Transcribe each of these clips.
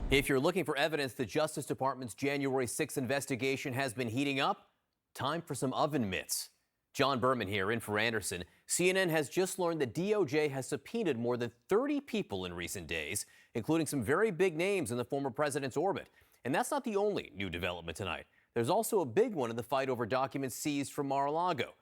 If you're looking for evidence the Justice Department's January 6th investigation has been heating up, time for some oven mitts. John Berman here in for Anderson. CNN has just learned the DOJ has subpoenaed more than 30 people in recent days, including some very big names in the former president's orbit. And that's not the only new development tonight. There's also a big one in the fight over documents seized from Mar-a-Lago.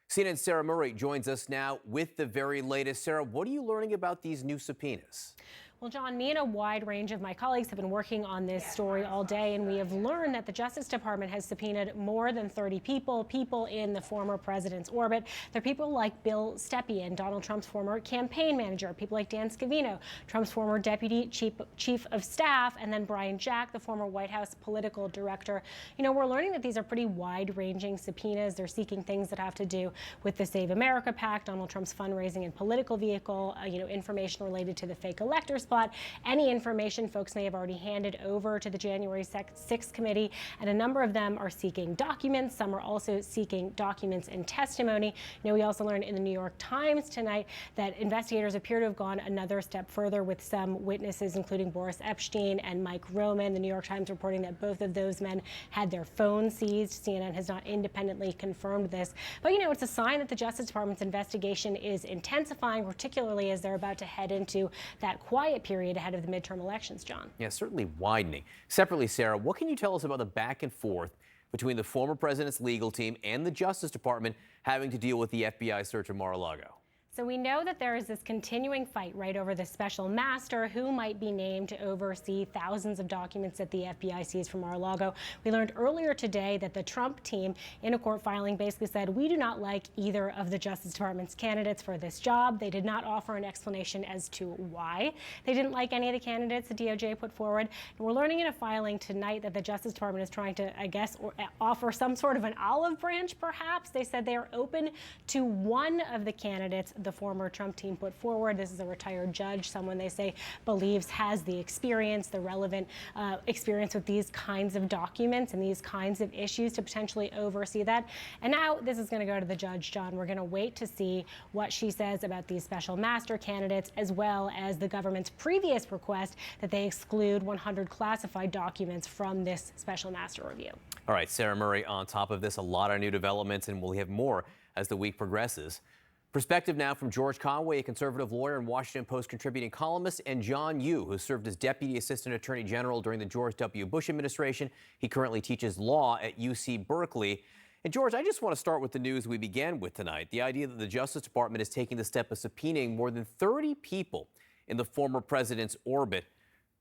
CNN's Sarah Murray joins us now with the very latest. Sarah, what are you learning about these new subpoenas? Well, John, me and a wide range of my colleagues have been working on this story all day, and we have learned that the Justice Department has subpoenaed more than 30 people in the former president's orbit. They're people like Bill Stepien, Donald Trump's former campaign manager, people like Dan Scavino, Trump's former deputy chief of staff, and then Brian Jack, the former White House political director. You know, we're learning that these are pretty wide-ranging subpoenas. They're seeking things that have to do with the Save America PAC, Donald Trump's fundraising and political vehicle, information related to the fake electors plot, any information folks may have already handed over to the January 6th committee, and a number of them are seeking documents. Some are also seeking documents and testimony. We also learned in the New York Times tonight that investigators appear to have gone another step further with some witnesses, including Boris Epstein and Mike Roman. The New York Times reporting that both of those men had their phones seized. CNN has not independently confirmed this, but it's a sign that the Justice Department's investigation is intensifying, particularly as they're about to head into that quiet period ahead of the midterm elections, John. Yeah, certainly widening. Separately, Sarah, what can you tell us about the back and forth between the former president's legal team and the Justice Department having to deal with the FBI search of Mar-a-Lago? So we know that there is this continuing fight right over the special master who might be named to oversee thousands of documents that the FBI seized from Mar-a-Lago. We learned earlier today that the Trump team in a court filing basically said, we do not like either of the Justice Department's candidates for this job. They did not offer an explanation as to why they didn't like any of the candidates the DOJ put forward. And we're learning in a filing tonight that the Justice Department is trying to, offer some sort of an olive branch, perhaps. They said they are open to one of the candidates the former Trump team put forward. This is a retired judge, someone they say believes has the experience, the relevant experience with these kinds of documents and these kinds of issues to potentially oversee that. And now this is going to go to the judge, John. We're going to wait to see what she says about these special master candidates, as well as the government's previous request that they exclude 100 classified documents from this special master review. All right, Sarah Murray, on top of this, a lot of new developments, and we'll have more as the week progresses. Perspective now from George Conway, a conservative lawyer and Washington Post contributing columnist, and John Yoo, who served as Deputy Assistant Attorney General during the George W. Bush administration. He currently teaches law at UC Berkeley. And George, I just want to start with the news we began with tonight, the idea that the Justice Department is taking the step of subpoenaing more than 30 people in the former president's orbit.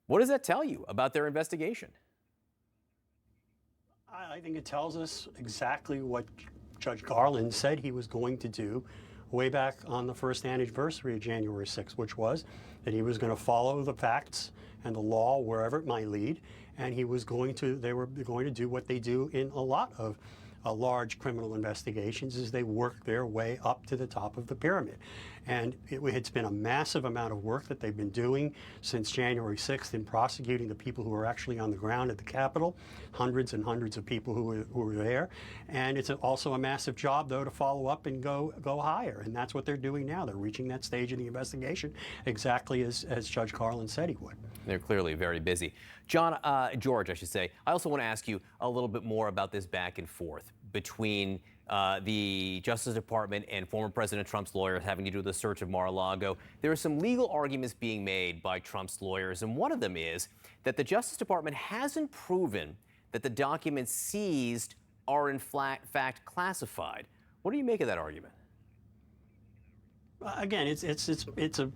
What does that tell you about their investigation? I think it tells us exactly what Judge Garland said he was going to do way back on the first anniversary of January 6th, which was that he was going to follow the facts and the law wherever it might lead, and they were going to do what they do in a lot of large criminal investigations, is they work their way up to the top of the pyramid. And it's been a massive amount of work that they've been doing since January 6th in prosecuting the people who were actually on the ground at the Capitol, hundreds and hundreds of people who were there. And it's also a massive job, though, to follow up and go higher. And that's what they're doing now. They're reaching that stage in the investigation exactly as Judge Garland said he would. They're clearly very busy. George, I should say, I also want to ask you a little bit more about this back and forth between the Justice Department and former President Trump's lawyers having to do with the search of Mar-a-Lago. There are some legal arguments being made by Trump's lawyers, and one of them is that the Justice Department hasn't proven that the documents seized are in fact classified. What do you make of that argument? Again, it's a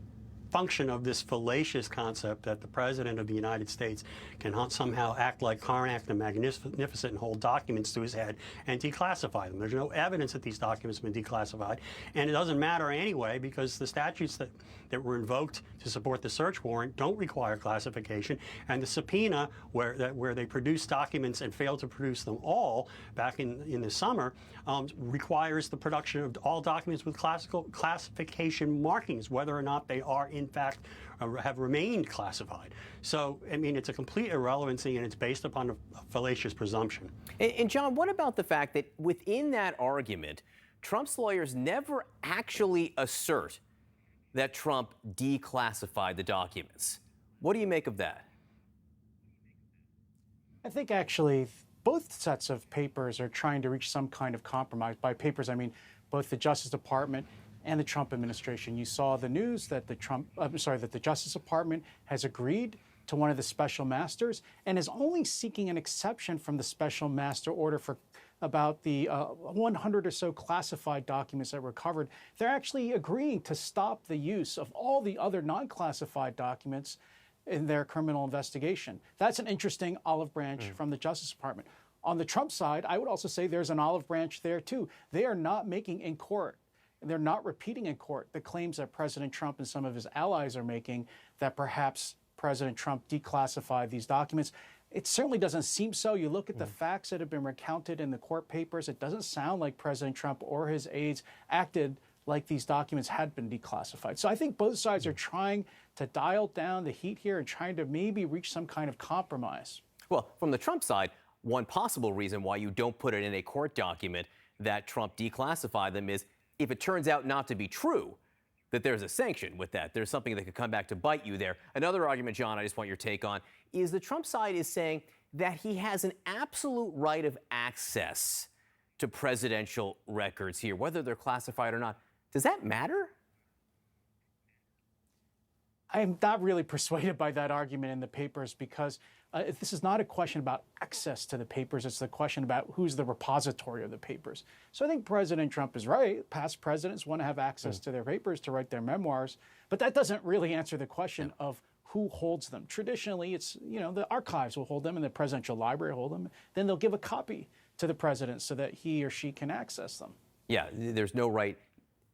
function of this fallacious concept that the President of the United States can somehow act like Karnak the Magnificent and hold documents to his head and declassify them. There's no evidence that these documents have been declassified, and it doesn't matter anyway because the statutes that were invoked to support the search warrant don't require classification, and the subpoena where they produced documents and failed to produce them all back in the summer requires the production of all documents with classification markings, whether or not they are in fact have remained classified. So, I mean, it's a complete irrelevancy, and it's based upon a fallacious presumption. And John, what about the fact that within that argument, Trump's lawyers never actually assert that Trump declassified the documents? What do you make of that? I think actually both sets of papers are trying to reach some kind of compromise. By papers, I mean both the Justice Department and the Trump administration. You saw the news that the Justice Department has agreed to one of the special masters and is only seeking an exception from the special master order for about the 100 or so classified documents that were covered. They're actually agreeing to stop the use of all the other non-classified documents in their criminal investigation. That's an interesting olive branch from the Justice Department. On the Trump side, I would also say there's an olive branch there too. They are not making in court, they're not repeating in court the claims that President Trump and some of his allies are making that perhaps President Trump declassified these documents. It certainly doesn't seem so. You look at the facts that have been recounted in the court papers, it doesn't sound like President Trump or his aides acted like these documents had been declassified. So I think both sides are trying to dial down the heat here and trying to maybe reach some kind of compromise. Well, from the Trump side, one possible reason why you don't put it in a court document that Trump declassified them is if it turns out not to be true, that there's a sanction with that. There's something that could come back to bite you there. Another argument, John, I just want your take on, is the Trump side is saying that he has an absolute right of access to presidential records here, whether they're classified or not. Does that matter? I'm not really persuaded by that argument in the papers because this is not a question about access to the papers. It's the question about who's the repository of the papers. So I think President Trump is right. Past presidents want to have access to their papers to write their memoirs, but that doesn't really answer the question of who holds them. Traditionally, it's, the archives will hold them and the presidential library will hold them. Then they'll give a copy to the president so that he or she can access them. Yeah, there's no right,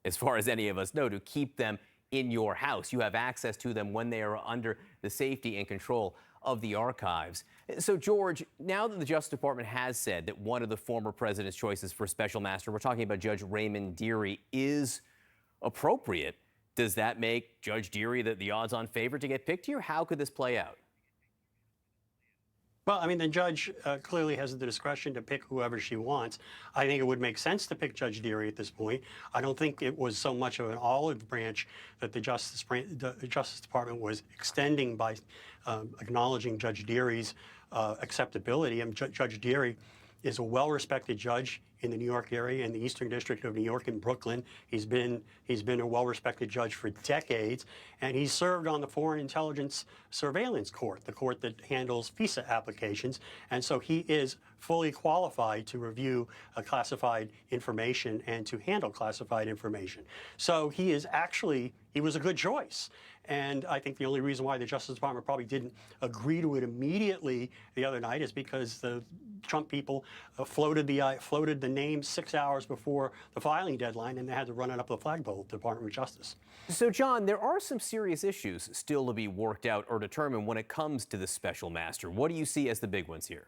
as far as any of us know, to keep them in your house. You have access to them when they are under the safety and control of the archives. So, George, now that the Justice Department has said that one of the former president's choices for special master, we're talking about Judge Raymond Dearie, is appropriate, does that make Judge Dearie the odds-on favorite to get picked here? How could this play out? Well, I mean, the judge clearly has the discretion to pick whoever she wants. I think it would make sense to pick Judge Dearie at this point. I don't think it was so much of an olive branch that the Justice Department was extending by acknowledging Judge Dearie's acceptability. I mean, Judge Dearie is a well-respected judge in the New York area, in the Eastern District of New York in Brooklyn. He's been a well-respected judge for decades, and he's served on the Foreign Intelligence Surveillance Court, the court that handles FISA applications, and so he is fully qualified to review classified information and to handle classified information. So he was a good choice. And I think the only reason why the Justice Department probably didn't agree to it immediately the other night is because the Trump people floated the name 6 hours before the filing deadline, and they had to run it up the flagpole at the Department of Justice. So, John, there are some serious issues still to be worked out or determined when it comes to the special master. What do you see as the big ones here?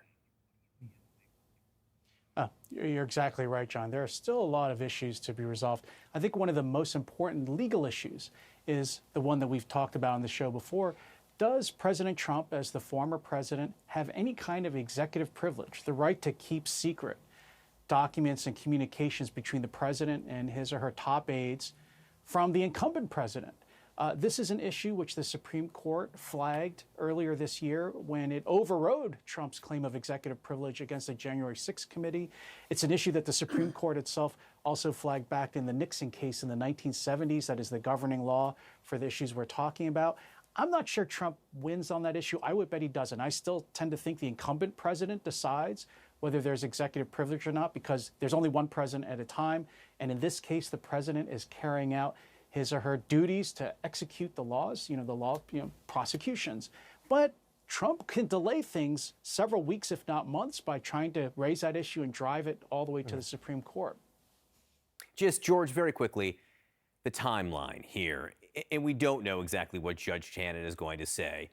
You're exactly right, John. There are still a lot of issues to be resolved. I think one of the most important legal issues is the one that we've talked about on the show before. Does President Trump, as the former president, have any kind of executive privilege, the right to keep secret documents and communications between the president and his or her top aides from the incumbent president? This is an issue which the Supreme Court flagged earlier this year when it overrode Trump's claim of executive privilege against the January 6th committee. It's an issue that the Supreme Court itself also flagged back in the Nixon case in the 1970s. That is the governing law for the issues we're talking about. I'm not sure Trump wins on that issue. I would bet he doesn't. I still tend to think the incumbent president decides whether there's executive privilege or not, because there's only one president at a time. And in this case, the president is carrying out his or her duties to execute the laws, prosecutions. But Trump can delay things several weeks, if not months, by trying to raise that issue and drive it all the way to the Supreme Court. Just, George, very quickly, the timeline here. And we don't know exactly what Judge Tannen is going to say.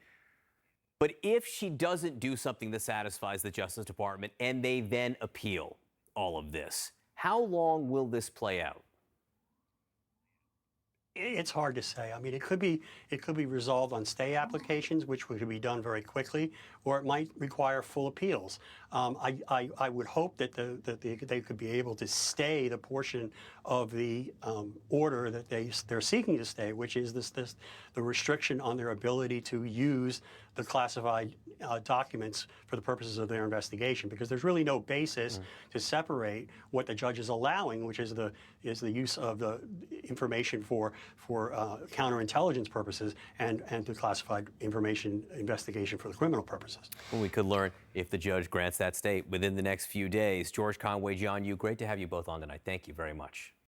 But if she doesn't do something that satisfies the Justice Department and they then appeal all of this, how long will this play out? It's hard to say. I mean, it could be resolved on stay applications, which could be done very quickly, or it might require full appeals. I would hope that they could be able to stay the portion of the order that they're seeking to stay, which is the restriction on their ability to use the classified documents for the purposes of their investigation, because there's really no basis to separate what the judge is allowing, which is the use of the information for counterintelligence purposes, and the classified information investigation for the criminal purposes. Well, we could learn if the judge grants that stay within the next few days. George Conway, John Yoo, great to have you both on tonight. Thank you very much.